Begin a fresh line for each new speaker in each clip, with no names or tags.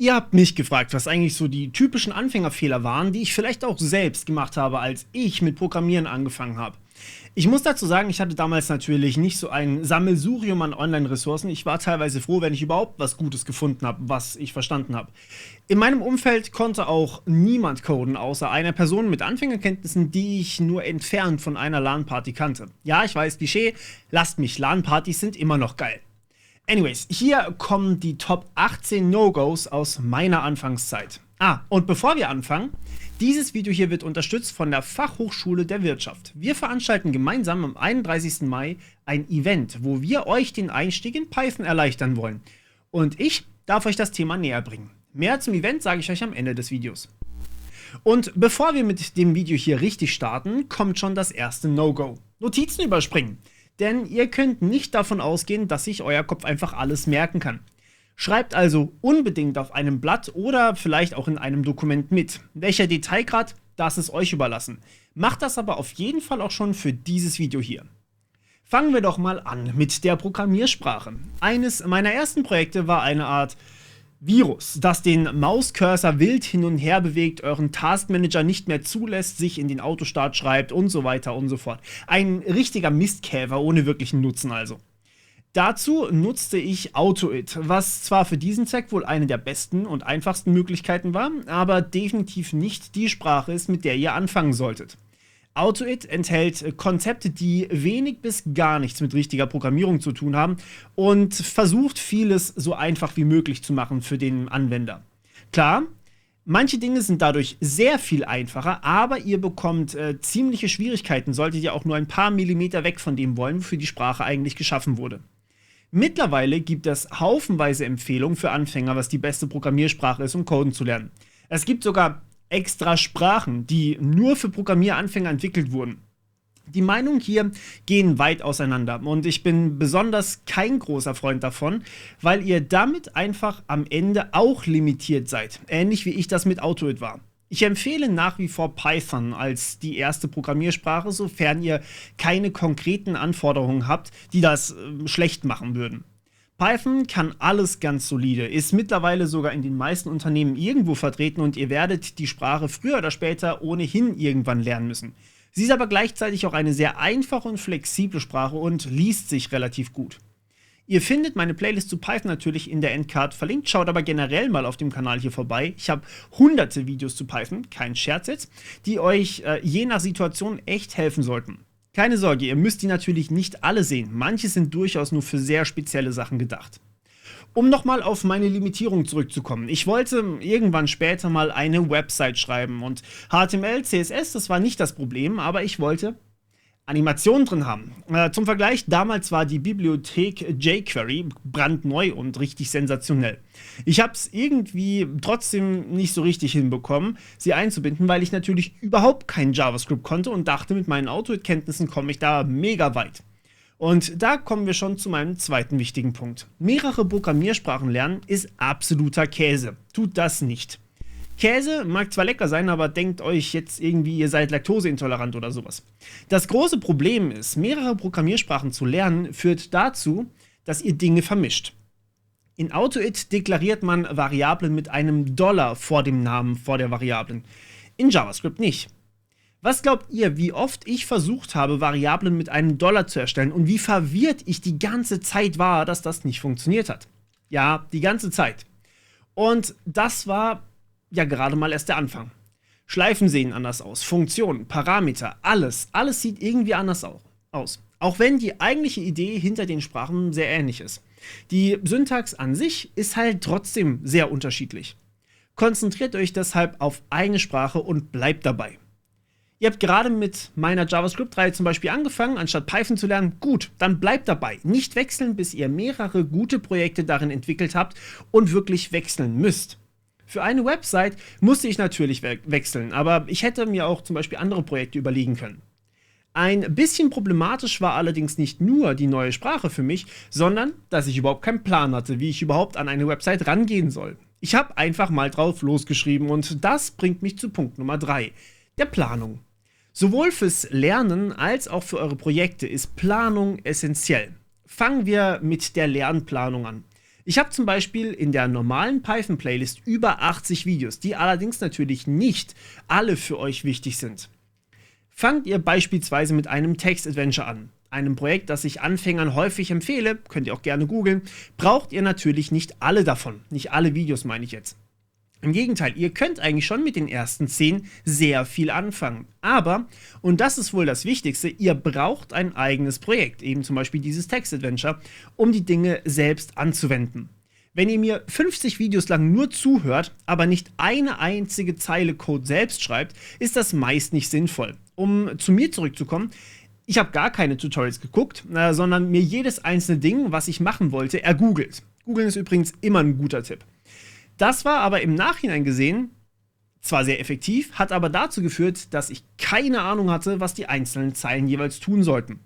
Ihr habt mich gefragt, was eigentlich so die typischen Anfängerfehler waren, die ich vielleicht auch selbst gemacht habe, als ich mit Programmieren angefangen habe. Ich muss dazu sagen, ich hatte damals natürlich nicht so ein Sammelsurium an Online-Ressourcen. Ich war teilweise froh, wenn ich überhaupt was Gutes gefunden habe, was ich verstanden habe. In meinem Umfeld konnte auch niemand coden, außer einer Person mit Anfängerkenntnissen, die ich nur entfernt von einer LAN-Party kannte. Ja, ich weiß, Klischee, lasst mich, LAN-Partys sind immer noch geil. Anyways, hier kommen die Top 18 No-Gos aus meiner Anfangszeit. Und bevor wir anfangen, dieses Video hier wird unterstützt von der Fachhochschule der Wirtschaft. Wir veranstalten gemeinsam am 31. Mai ein Event, wo wir euch den Einstieg in Python erleichtern wollen. Und ich darf euch das Thema näher bringen. Mehr zum Event sage ich euch am Ende des Videos. Und bevor wir mit dem Video hier richtig starten, kommt schon das erste No-Go. Notizen überspringen. Denn ihr könnt nicht davon ausgehen, dass sich euer Kopf einfach alles merken kann. Schreibt also unbedingt auf einem Blatt oder vielleicht auch in einem Dokument mit. Welcher Detailgrad, das ist euch überlassen. Macht das aber auf jeden Fall auch schon für dieses Video hier. Fangen wir doch mal an mit der Programmiersprache. Eines meiner ersten Projekte war eine Art Virus, das den Mauscursor wild hin und her bewegt, euren Taskmanager nicht mehr zulässt, sich in den Autostart schreibt und so weiter und so fort. Ein richtiger Mistkäfer ohne wirklichen Nutzen also. Dazu nutzte ich AutoIt, was zwar für diesen Zweck wohl eine der besten und einfachsten Möglichkeiten war, aber definitiv nicht die Sprache ist, mit der ihr anfangen solltet. AutoIt enthält Konzepte, die wenig bis gar nichts mit richtiger Programmierung zu tun haben und versucht vieles so einfach wie möglich zu machen für den Anwender. Klar, manche Dinge sind dadurch sehr viel einfacher, aber ihr bekommt ziemliche Schwierigkeiten, solltet ihr auch nur ein paar Millimeter weg von dem wollen, wofür die Sprache eigentlich geschaffen wurde. Mittlerweile gibt es haufenweise Empfehlungen für Anfänger, was die beste Programmiersprache ist, um Coden zu lernen. Es gibt sogar extra Sprachen, die nur für Programmieranfänger entwickelt wurden. Die Meinungen hier gehen weit auseinander und ich bin besonders kein großer Freund davon, weil ihr damit einfach am Ende auch limitiert seid, ähnlich wie ich das mit AutoIt war. Ich empfehle nach wie vor Python als die erste Programmiersprache, sofern ihr keine konkreten Anforderungen habt, die das schlecht machen würden. Python kann alles ganz solide, ist mittlerweile sogar in den meisten Unternehmen irgendwo vertreten und ihr werdet die Sprache früher oder später ohnehin irgendwann lernen müssen. Sie ist aber gleichzeitig auch eine sehr einfache und flexible Sprache und liest sich relativ gut. Ihr findet meine Playlist zu Python natürlich in der Endcard verlinkt, schaut aber generell mal auf dem Kanal hier vorbei. Ich habe hunderte Videos zu Python, kein Scherz jetzt, die euch je nach Situation echt helfen sollten. Keine Sorge, ihr müsst die natürlich nicht alle sehen. Manche sind durchaus nur für sehr spezielle Sachen gedacht. Um nochmal auf meine Limitierung zurückzukommen. Ich wollte irgendwann später mal eine Website schreiben und HTML, CSS, das war nicht das Problem, aber ich wollte Animationen drin haben. Zum Vergleich, damals war die Bibliothek jQuery brandneu und richtig sensationell. Ich habe es irgendwie trotzdem nicht so richtig hinbekommen, sie einzubinden, weil ich natürlich überhaupt kein JavaScript konnte und dachte, mit meinen AutoIt-Kenntnissen komme ich da mega weit. Und da kommen wir schon zu meinem zweiten wichtigen Punkt. Mehrere Programmiersprachen lernen ist absoluter Käse. Tut das nicht. Käse mag zwar lecker sein, aber denkt euch jetzt irgendwie, ihr seid laktoseintolerant oder sowas. Das große Problem ist, mehrere Programmiersprachen zu lernen, führt dazu, dass ihr Dinge vermischt. In AutoIt deklariert man Variablen mit einem $, vor dem Namen vor der Variablen. In JavaScript nicht. Was glaubt ihr, wie oft ich versucht habe, Variablen mit einem $, zu erstellen und wie verwirrt ich die ganze Zeit war, dass das nicht funktioniert hat? Ja, die ganze Zeit. Und das war ja gerade mal erst der Anfang. Schleifen sehen anders aus, Funktionen, Parameter, alles sieht irgendwie anders aus. Auch wenn die eigentliche Idee hinter den Sprachen sehr ähnlich ist. Die Syntax an sich ist halt trotzdem sehr unterschiedlich. Konzentriert euch deshalb auf eine Sprache und bleibt dabei. Ihr habt gerade mit meiner JavaScript-Reihe zum Beispiel angefangen, anstatt Python zu lernen. Gut, dann bleibt dabei. Nicht wechseln, bis ihr mehrere gute Projekte darin entwickelt habt und wirklich wechseln müsst. Für eine Website musste ich natürlich wechseln, aber ich hätte mir auch zum Beispiel andere Projekte überlegen können. Ein bisschen problematisch war allerdings nicht nur die neue Sprache für mich, sondern dass ich überhaupt keinen Plan hatte, wie ich überhaupt an eine Website rangehen soll. Ich habe einfach mal drauf losgeschrieben und das bringt mich zu Punkt Nummer 3, der Planung. Sowohl fürs Lernen als auch für eure Projekte ist Planung essentiell. Fangen wir mit der Lernplanung an. Ich habe zum Beispiel in der normalen Python-Playlist über 80 Videos, die allerdings natürlich nicht alle für euch wichtig sind. Fangt ihr beispielsweise mit einem Text-Adventure an, einem Projekt, das ich Anfängern häufig empfehle, könnt ihr auch gerne googeln, braucht ihr natürlich nicht alle davon, nicht alle Videos meine ich jetzt. Im Gegenteil, ihr könnt eigentlich schon mit den ersten 10 sehr viel anfangen. Aber, und das ist wohl das Wichtigste, ihr braucht ein eigenes Projekt, eben zum Beispiel dieses Text-Adventure, um die Dinge selbst anzuwenden. Wenn ihr mir 50 Videos lang nur zuhört, aber nicht eine einzige Zeile Code selbst schreibt, ist das meist nicht sinnvoll. Um zu mir zurückzukommen, ich habe gar keine Tutorials geguckt, sondern mir jedes einzelne Ding, was ich machen wollte, ergoogelt. Googeln ist übrigens immer ein guter Tipp. Das war aber im Nachhinein gesehen zwar sehr effektiv, hat aber dazu geführt, dass ich keine Ahnung hatte, was die einzelnen Zeilen jeweils tun sollten.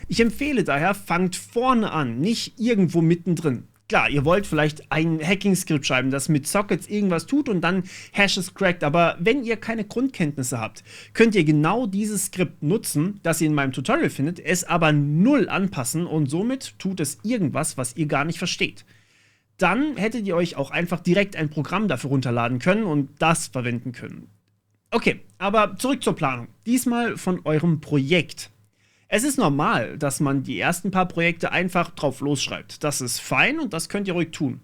Ich empfehle daher, fangt vorne an, nicht irgendwo mittendrin. Klar, ihr wollt vielleicht ein Hacking-Skript schreiben, das mit Sockets irgendwas tut und dann Hashes crackt, aber wenn ihr keine Grundkenntnisse habt, könnt ihr genau dieses Skript nutzen, das ihr in meinem Tutorial findet, es aber null anpassen und somit tut es irgendwas, was ihr gar nicht versteht. Dann hättet ihr euch auch einfach direkt ein Programm dafür runterladen können und das verwenden können. Okay, aber zurück zur Planung. Diesmal von eurem Projekt. Es ist normal, dass man die ersten paar Projekte einfach drauf losschreibt. Das ist fein und das könnt ihr ruhig tun.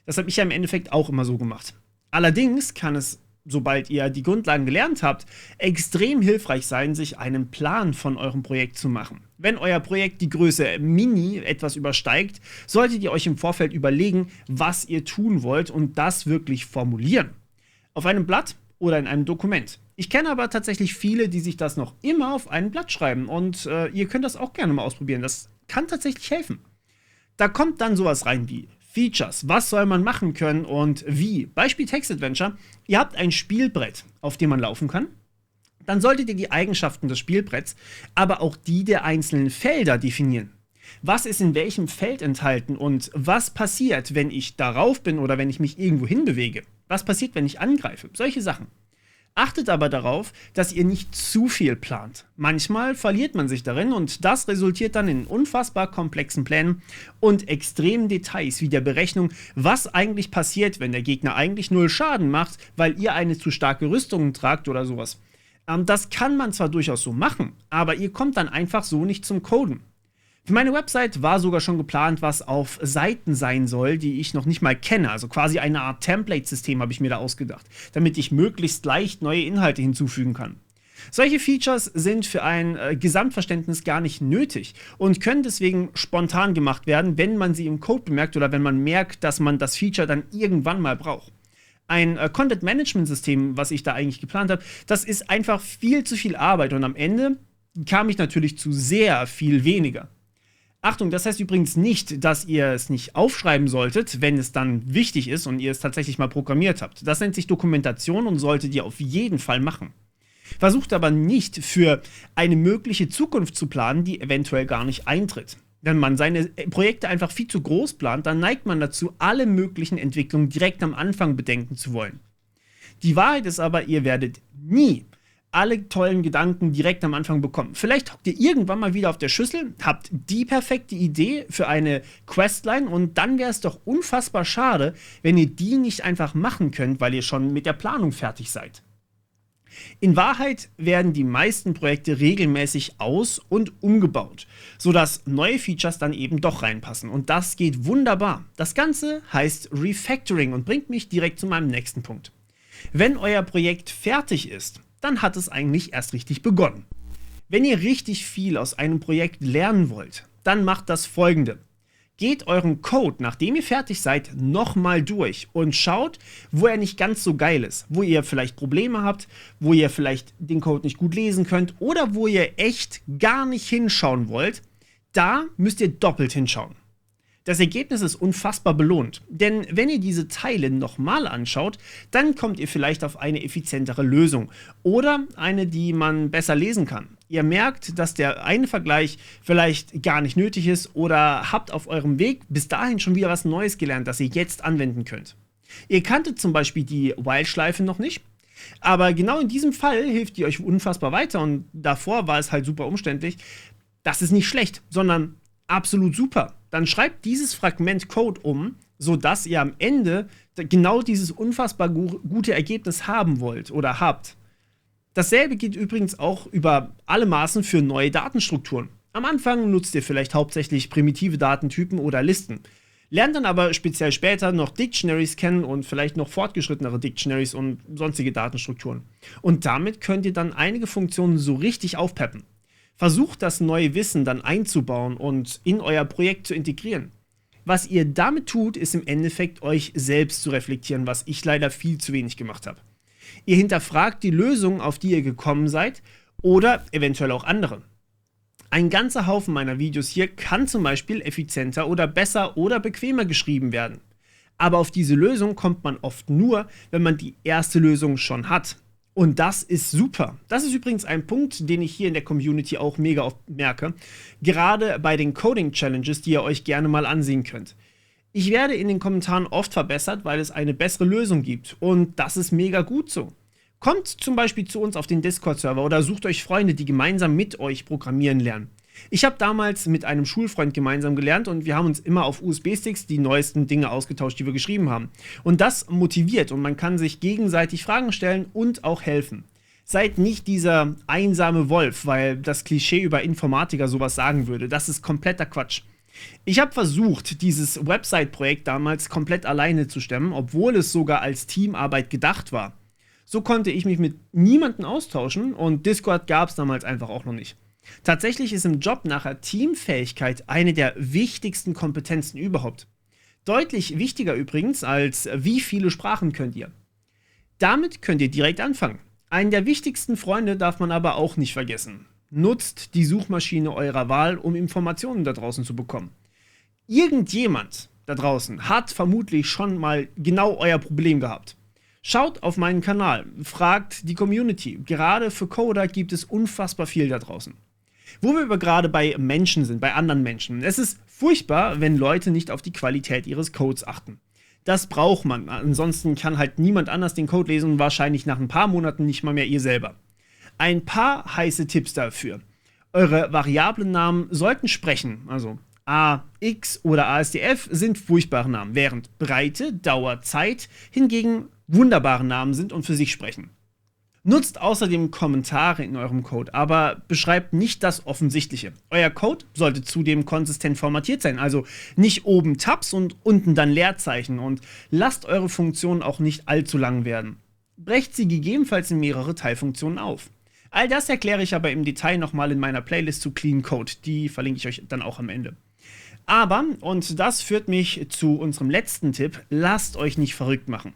Das habe ich ja im Endeffekt auch immer so gemacht. Allerdings kann es, sobald ihr die Grundlagen gelernt habt, extrem hilfreich sein, sich einen Plan von eurem Projekt zu machen. Wenn euer Projekt die Größe Mini etwas übersteigt, solltet ihr euch im Vorfeld überlegen, was ihr tun wollt und das wirklich formulieren. Auf einem Blatt oder in einem Dokument. Ich kenne aber tatsächlich viele, die sich das noch immer auf ein Blatt schreiben und ihr könnt das auch gerne mal ausprobieren. Das kann tatsächlich helfen. Da kommt dann sowas rein wie Features, was soll man machen können und wie. Beispiel Text-Adventure, ihr habt ein Spielbrett, auf dem man laufen kann. Dann solltet ihr die Eigenschaften des Spielbretts, aber auch die der einzelnen Felder definieren. Was ist in welchem Feld enthalten und was passiert, wenn ich darauf bin oder wenn ich mich irgendwo hinbewege? Was passiert, wenn ich angreife? Solche Sachen. Achtet aber darauf, dass ihr nicht zu viel plant. Manchmal verliert man sich darin und das resultiert dann in unfassbar komplexen Plänen und extremen Details wie der Berechnung, was eigentlich passiert, wenn der Gegner eigentlich 0 Schaden macht, weil ihr eine zu starke Rüstung tragt oder sowas. Das kann man zwar durchaus so machen, aber ihr kommt dann einfach so nicht zum Coden. Für meine Website war sogar schon geplant, was auf Seiten sein soll, die ich noch nicht mal kenne. Also quasi eine Art Template-System habe ich mir da ausgedacht, damit ich möglichst leicht neue Inhalte hinzufügen kann. Solche Features sind für ein Gesamtverständnis gar nicht nötig und können deswegen spontan gemacht werden, wenn man sie im Code bemerkt oder wenn man merkt, dass man das Feature dann irgendwann mal braucht. Ein Content-Management-System, was ich da eigentlich geplant habe, das ist einfach viel zu viel Arbeit und am Ende kam ich natürlich zu sehr viel weniger. Achtung, das heißt übrigens nicht, dass ihr es nicht aufschreiben solltet, wenn es dann wichtig ist und ihr es tatsächlich mal programmiert habt. Das nennt sich Dokumentation und solltet ihr auf jeden Fall machen. Versucht aber nicht für eine mögliche Zukunft zu planen, die eventuell gar nicht eintritt. Wenn man seine Projekte einfach viel zu groß plant, dann neigt man dazu, alle möglichen Entwicklungen direkt am Anfang bedenken zu wollen. Die Wahrheit ist aber, ihr werdet nie alle tollen Gedanken direkt am Anfang bekommen. Vielleicht hockt ihr irgendwann mal wieder auf der Schüssel, habt die perfekte Idee für eine Questline und dann wäre es doch unfassbar schade, wenn ihr die nicht einfach machen könnt, weil ihr schon mit der Planung fertig seid. In Wahrheit werden die meisten Projekte regelmäßig aus- und umgebaut, sodass neue Features dann eben doch reinpassen. Und das geht wunderbar. Das Ganze heißt Refactoring und bringt mich direkt zu meinem nächsten Punkt. Wenn euer Projekt fertig ist, dann hat es eigentlich erst richtig begonnen. Wenn ihr richtig viel aus einem Projekt lernen wollt, dann macht das Folgende. Geht euren Code, nachdem ihr fertig seid, nochmal durch und schaut, wo er nicht ganz so geil ist, wo ihr vielleicht Probleme habt, wo ihr vielleicht den Code nicht gut lesen könnt oder wo ihr echt gar nicht hinschauen wollt. Da müsst ihr doppelt hinschauen. Das Ergebnis ist unfassbar belohnt, denn wenn ihr diese Teile nochmal anschaut, dann kommt ihr vielleicht auf eine effizientere Lösung oder eine, die man besser lesen kann. Ihr merkt, dass der eine Vergleich vielleicht gar nicht nötig ist oder habt auf eurem Weg bis dahin schon wieder was Neues gelernt, das ihr jetzt anwenden könnt. Ihr kanntet zum Beispiel die While-Schleife noch nicht, aber genau in diesem Fall hilft die euch unfassbar weiter und davor war es halt super umständlich. Das ist nicht schlecht, sondern absolut super. Dann schreibt dieses Fragment Code um, sodass ihr am Ende genau dieses unfassbar gute Ergebnis haben wollt oder habt. Dasselbe geht übrigens auch über alle Maßen für neue Datenstrukturen. Am Anfang nutzt ihr vielleicht hauptsächlich primitive Datentypen oder Listen, lernt dann aber speziell später noch Dictionaries kennen und vielleicht noch fortgeschrittenere Dictionaries und sonstige Datenstrukturen. Und damit könnt ihr dann einige Funktionen so richtig aufpeppen. Versucht das neue Wissen dann einzubauen und in euer Projekt zu integrieren. Was ihr damit tut, ist im Endeffekt euch selbst zu reflektieren, was ich leider viel zu wenig gemacht habe. Ihr hinterfragt die Lösungen, auf die ihr gekommen seid oder eventuell auch andere. Ein ganzer Haufen meiner Videos hier kann zum Beispiel effizienter oder besser oder bequemer geschrieben werden. Aber auf diese Lösung kommt man oft nur, wenn man die erste Lösung schon hat. Und das ist super. Das ist übrigens ein Punkt, den ich hier in der Community auch mega oft merke. Gerade bei den Coding-Challenges, die ihr euch gerne mal ansehen könnt. Ich werde in den Kommentaren oft verbessert, weil es eine bessere Lösung gibt. Und das ist mega gut so. Kommt zum Beispiel zu uns auf den Discord-Server oder sucht euch Freunde, die gemeinsam mit euch programmieren lernen. Ich habe damals mit einem Schulfreund gemeinsam gelernt und wir haben uns immer auf USB-Sticks die neuesten Dinge ausgetauscht, die wir geschrieben haben. Und das motiviert und man kann sich gegenseitig Fragen stellen und auch helfen. Seid nicht dieser einsame Wolf, weil das Klischee über Informatiker sowas sagen würde. Das ist kompletter Quatsch. Ich habe versucht, dieses Website-Projekt damals komplett alleine zu stemmen, obwohl es sogar als Teamarbeit gedacht war. So konnte ich mich mit niemandem austauschen und Discord gab es damals einfach auch noch nicht. Tatsächlich ist im Job nachher Teamfähigkeit eine der wichtigsten Kompetenzen überhaupt. Deutlich wichtiger übrigens als wie viele Sprachen könnt ihr. Damit könnt ihr direkt anfangen. Einen der wichtigsten Freunde darf man aber auch nicht vergessen. Nutzt die Suchmaschine eurer Wahl, um Informationen da draußen zu bekommen. Irgendjemand da draußen hat vermutlich schon mal genau euer Problem gehabt. Schaut auf meinen Kanal, fragt die Community. Gerade für Coder gibt es unfassbar viel da draußen. Wo wir aber gerade bei Menschen sind, bei anderen Menschen. Es ist furchtbar, wenn Leute nicht auf die Qualität ihres Codes achten. Das braucht man, ansonsten kann halt niemand anders den Code lesen und wahrscheinlich nach ein paar Monaten nicht mal mehr ihr selber. Ein paar heiße Tipps dafür. Eure Variablennamen sollten sprechen, also A, X oder ASDF sind furchtbare Namen, während Breite, Dauer, Zeit hingegen wunderbare Namen sind und für sich sprechen. Nutzt außerdem Kommentare in eurem Code, aber beschreibt nicht das Offensichtliche. Euer Code sollte zudem konsistent formatiert sein, also nicht oben Tabs und unten dann Leerzeichen und lasst eure Funktionen auch nicht allzu lang werden. Brecht sie gegebenenfalls in mehrere Teilfunktionen auf. All das erkläre ich aber im Detail nochmal in meiner Playlist zu Clean Code, die verlinke ich euch dann auch am Ende. Aber, und das führt mich zu unserem letzten Tipp, lasst euch nicht verrückt machen.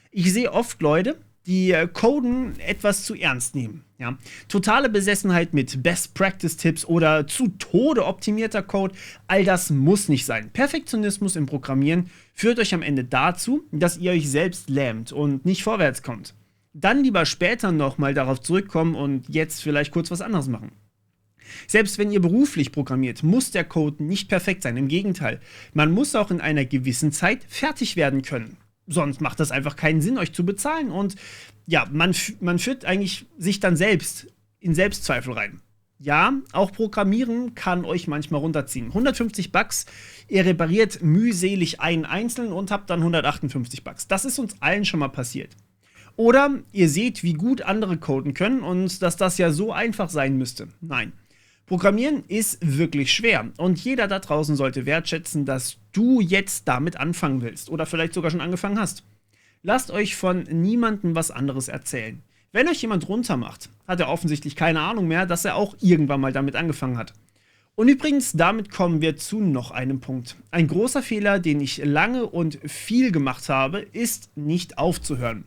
Ich sehe oft Leute, die Coden etwas zu ernst nehmen. Ja? Totale Besessenheit mit Best-Practice-Tipps oder zu Tode optimierter Code, all das muss nicht sein. Perfektionismus im Programmieren führt euch am Ende dazu, dass ihr euch selbst lähmt und nicht vorwärts kommt. Dann lieber später nochmal darauf zurückkommen und jetzt vielleicht kurz was anderes machen. Selbst wenn ihr beruflich programmiert, muss der Code nicht perfekt sein. Im Gegenteil, man muss auch in einer gewissen Zeit fertig werden können. Sonst macht das einfach keinen Sinn, euch zu bezahlen. Und ja, man führt eigentlich sich dann selbst in Selbstzweifel rein. Ja, auch Programmieren kann euch manchmal runterziehen. 150 Bugs, ihr repariert mühselig einen einzelnen und habt dann 158 Bugs. Das ist uns allen schon mal passiert. Oder ihr seht, wie gut andere coden können und dass das ja so einfach sein müsste. Nein. Programmieren ist wirklich schwer und jeder da draußen sollte wertschätzen, dass du jetzt damit anfangen willst oder vielleicht sogar schon angefangen hast. Lasst euch von niemandem was anderes erzählen. Wenn euch jemand runtermacht, hat er offensichtlich keine Ahnung mehr, dass er auch irgendwann mal damit angefangen hat. Und übrigens, damit kommen wir zu noch einem Punkt. Ein großer Fehler, den ich lange und viel gemacht habe, ist nicht aufzuhören.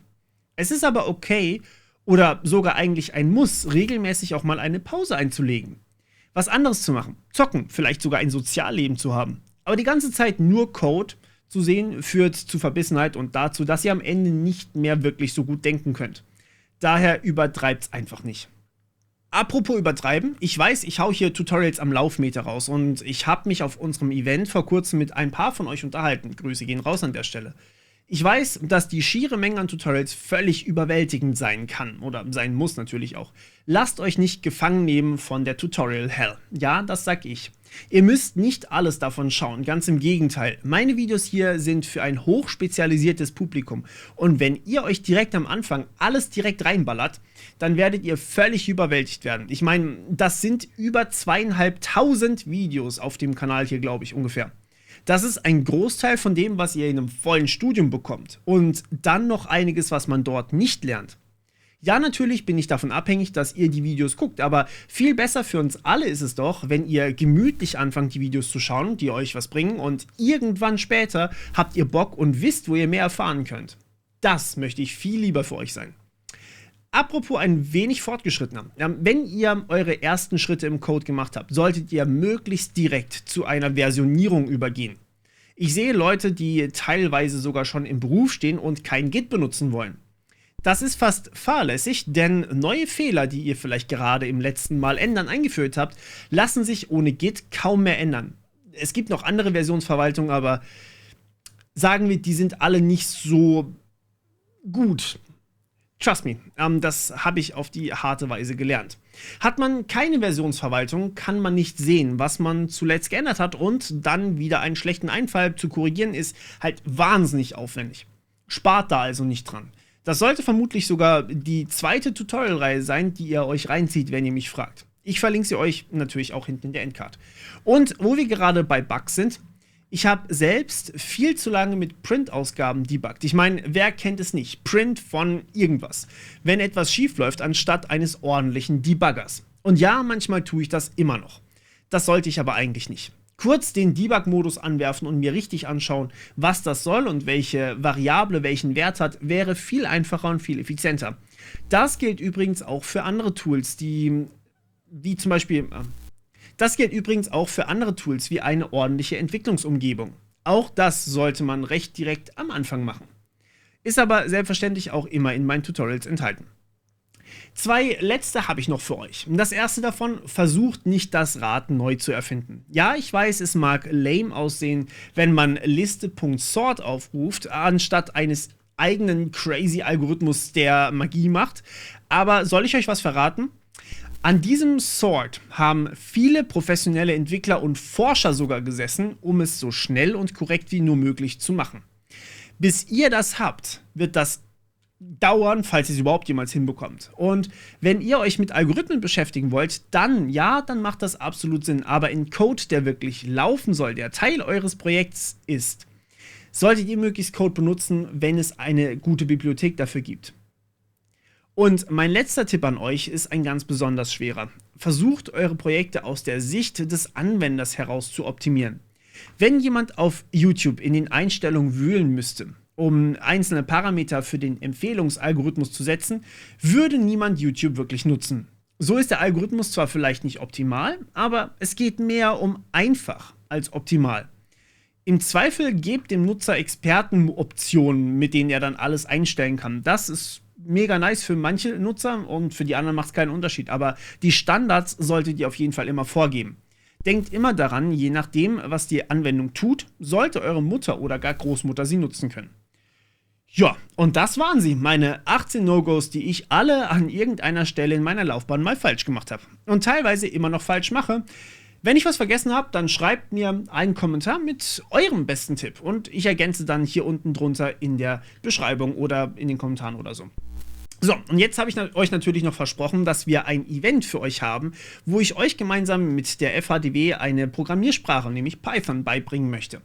Es ist aber okay oder sogar eigentlich ein Muss, regelmäßig auch mal eine Pause einzulegen. Was anderes zu machen, zocken, vielleicht sogar ein Sozialleben zu haben. Aber die ganze Zeit nur Code zu sehen, führt zu Verbissenheit und dazu, dass ihr am Ende nicht mehr wirklich so gut denken könnt. Daher übertreibt's einfach nicht. Apropos übertreiben, ich weiß, ich hau hier Tutorials am Laufmeter raus und ich habe mich auf unserem Event vor kurzem mit ein paar von euch unterhalten. Grüße gehen raus an der Stelle. Ich weiß, dass die schiere Menge an Tutorials völlig überwältigend sein kann oder sein muss natürlich auch. Lasst euch nicht gefangen nehmen von der Tutorial Hell. Ja, das sag ich. Ihr müsst nicht alles davon schauen, ganz im Gegenteil. Meine Videos hier sind für ein hochspezialisiertes Publikum und wenn ihr euch direkt am Anfang alles direkt reinballert, dann werdet ihr völlig überwältigt werden. Ich meine, das sind über 2500 Videos auf dem Kanal hier, glaube ich, ungefähr. Das ist ein Großteil von dem, was ihr in einem vollen Studium bekommt. Und dann noch einiges, was man dort nicht lernt. Ja, natürlich bin ich davon abhängig, dass ihr die Videos guckt, aber viel besser für uns alle ist es doch, wenn ihr gemütlich anfangt, die Videos zu schauen, die euch was bringen und irgendwann später habt ihr Bock und wisst, wo ihr mehr erfahren könnt. Das möchte ich viel lieber für euch sein. Apropos ein wenig fortgeschrittener. Wenn ihr eure ersten Schritte im Code gemacht habt, solltet ihr möglichst direkt zu einer Versionierung übergehen. Ich sehe Leute, die teilweise sogar schon im Beruf stehen und kein Git benutzen wollen. Das ist fast fahrlässig, denn neue Fehler, die ihr vielleicht gerade im letzten Mal ändern eingeführt habt, lassen sich ohne Git kaum mehr ändern. Es gibt noch andere Versionsverwaltungen, aber sagen wir, die sind alle nicht so gut. Trust me, das habe ich auf die harte Weise gelernt. Hat man keine Versionsverwaltung, kann man nicht sehen, was man zuletzt geändert hat und dann wieder einen schlechten Einfall zu korrigieren ist halt wahnsinnig aufwendig. Spart da also nicht dran. Das sollte vermutlich sogar die zweite Tutorial-Reihe sein, die ihr euch reinzieht, wenn ihr mich fragt. Ich verlinke sie euch natürlich auch hinten in der Endcard. Und wo wir gerade bei Bugs sind, ich habe selbst viel zu lange mit Print-Ausgaben debuggt. Ich meine, wer kennt es nicht? Print von irgendwas. Wenn etwas schief läuft, anstatt eines ordentlichen Debuggers. Und ja, manchmal tue ich das immer noch. Das sollte ich aber eigentlich nicht. Kurz den Debug-Modus anwerfen und mir richtig anschauen, was das soll und welche Variable welchen Wert hat, wäre viel einfacher und viel effizienter. Das gilt übrigens auch für andere Tools, wie zum Beispiel... Das gilt übrigens auch für andere Tools wie eine ordentliche Entwicklungsumgebung. Auch das sollte man recht direkt am Anfang machen. Ist aber selbstverständlich auch immer in meinen Tutorials enthalten. Zwei letzte habe ich noch für euch. Das erste davon: versucht nicht das Rad neu zu erfinden. Ja, ich weiß, es mag lame aussehen, wenn man liste.sort aufruft, anstatt eines eigenen crazy Algorithmus, der Magie macht. Aber soll ich euch was verraten? An diesem Sort haben viele professionelle Entwickler und Forscher sogar gesessen, um es so schnell und korrekt wie nur möglich zu machen. Bis ihr das habt, wird das dauern, falls ihr es überhaupt jemals hinbekommt. Und wenn ihr euch mit Algorithmen beschäftigen wollt, dann macht das absolut Sinn. Aber in Code, der wirklich laufen soll, der Teil eures Projekts ist, solltet ihr möglichst Code benutzen, wenn es eine gute Bibliothek dafür gibt. Und mein letzter Tipp an euch ist ein ganz besonders schwerer. Versucht eure Projekte aus der Sicht des Anwenders heraus zu optimieren. Wenn jemand auf YouTube in den Einstellungen wühlen müsste, um einzelne Parameter für den Empfehlungsalgorithmus zu setzen, würde niemand YouTube wirklich nutzen. So ist der Algorithmus zwar vielleicht nicht optimal, aber es geht mehr um einfach als optimal. Im Zweifel gebt dem Nutzer Expertenoptionen, mit denen er dann alles einstellen kann. Das ist mega nice für manche Nutzer und für die anderen macht es keinen Unterschied. Aber die Standards solltet ihr auf jeden Fall immer vorgeben. Denkt immer daran, je nachdem, was die Anwendung tut, sollte eure Mutter oder gar Großmutter sie nutzen können. Ja, und das waren sie, meine 18 No-Gos, die ich alle an irgendeiner Stelle in meiner Laufbahn mal falsch gemacht habe. Und teilweise immer noch falsch mache. Wenn ich was vergessen habe, dann schreibt mir einen Kommentar mit eurem besten Tipp. Und ich ergänze dann hier unten drunter in der Beschreibung oder in den Kommentaren oder so. So, und jetzt habe ich euch natürlich noch versprochen, dass wir ein Event für euch haben, wo ich euch gemeinsam mit der FHDW eine Programmiersprache, nämlich Python, beibringen möchte.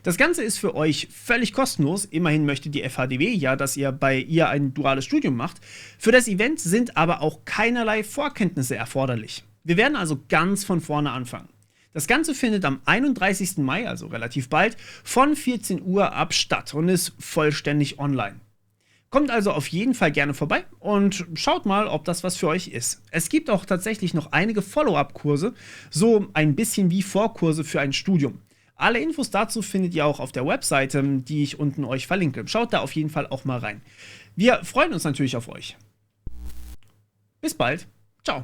Das Ganze ist für euch völlig kostenlos. Immerhin möchte die FHDW ja, dass ihr bei ihr ein duales Studium macht. Für das Event sind aber auch keinerlei Vorkenntnisse erforderlich. Wir werden also ganz von vorne anfangen. Das Ganze findet am 31. Mai, also relativ bald, von 14 Uhr ab statt und ist vollständig online. Kommt also auf jeden Fall gerne vorbei und schaut mal, ob das was für euch ist. Es gibt auch tatsächlich noch einige Follow-up-Kurse, so ein bisschen wie Vorkurse für ein Studium. Alle Infos dazu findet ihr auch auf der Webseite, die ich unten euch verlinke. Schaut da auf jeden Fall auch mal rein. Wir freuen uns natürlich auf euch. Bis bald. Ciao.